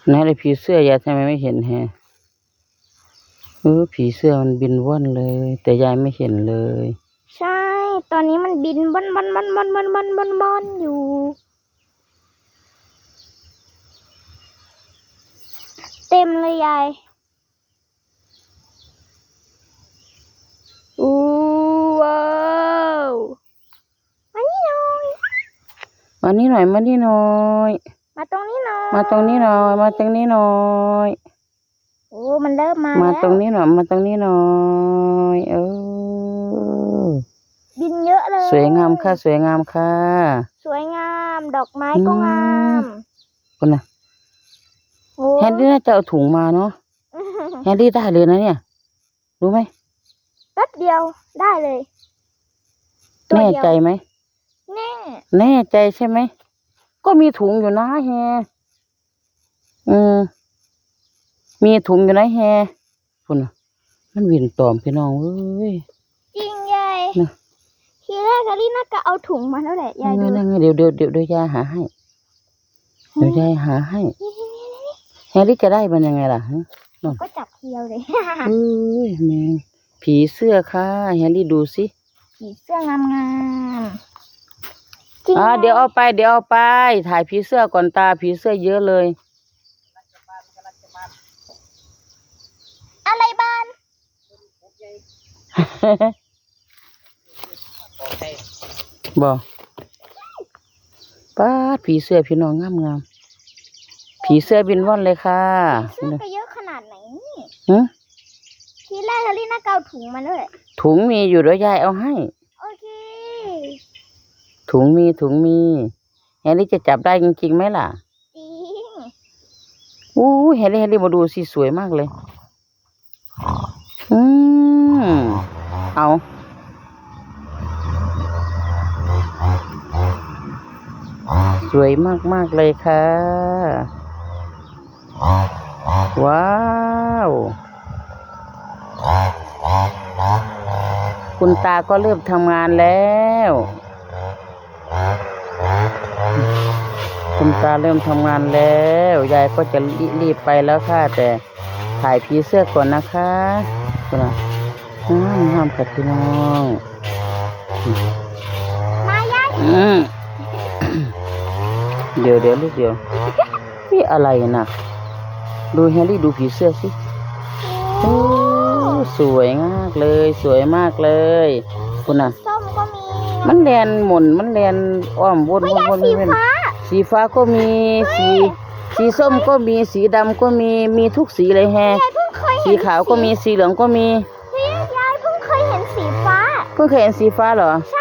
นั่นเลยผีเสื้อยายทำไมไม่เห็นแฮะผีเสื้อมันบินว่อนเลย แต่ยายไม่เห็นเลยใช่ตอนนี้มันบินบอนอยู่เต็มเลยยายว้าวมานี่หน่อยมานี่หน่อย มาตรงนี้หน่อย มาตรงนี้หน่อยมาตรงนี้หน่อย โอ้มันเริ่มมา มา แล้ว ตรงนี้หน่อยมาตรงนี้หน่อยบินเยอะเลยสวยงามค่ะสวยงามค่ะ สวยงามดอกไม้ก็งาม คนน่ะแฮนดี้น่าจะเอาถุงมาเนาะแฮนดี้ได้เลยนะเนี่ยรู้ไหมแป๊บเดียวได้เลย แน่ใจไหมแน่ ใจใช่ไหมก็มีถุงอยู่นะแฮมีถุงอยู่นะแฮคนน่ะมันวินตอมพี่น้องเอ้ยจริงยายทีแรกกะลี่น่าจะเอาถุงมาแล้วแหละยายดูเดี๋ยวยายหาให้เดี๋ยวยายหาให้แฮร์รี่จะได้มันยังไงล่ะก็จับเทียวเลยแมงผีเสื้อค่ะแฮร์รี่ดูสิผีเสื้องามเดี๋ยวเอาไปถ่ายผีเสื้อก่อนตาผีเสื้อเยอะเลยอะไรบ้านบอกป้าผีเสื้อพี่น้องงามผีเสื้อบินว่อนเลยค่ะเสื้อก็เยอะขนาดไหนนี่ทีแรกกะลี่น่าจะเอาถุงมาด้วยถุงมีอยู่ด้วยยายเอาให้โอเคถุงมีแฮร์รี่จะจับได้จริงๆไหมล่ะจริงแฮร์รี่มาดูสิสวยมากเลยเอาสวยมากเลยค่ะว้าวคุณตาก็เริ่มทำงานแล้วยายก็จะรีบไปแล้วค่ะแต่ถ่ายผีเสื้อก่อนนะคะห้ามค่ะพี่น้องมายายเดี๋ยวลูกเดี๋ยวนี่อะไรนะดูแฮร์รี่ดูผีเสื้อสิสวยมากเลยคุณน่ะส้มก็มีมันแลนหมุนมันแลนอ้อมวนสีฟ้าก็มีสีส้มก็มีสีดำก็มีทุกสีเลยแฮสีขาวก็มีสีเหลืองก็มียายเพิ่งเคยเห็นสีฟ้าเหรอใช่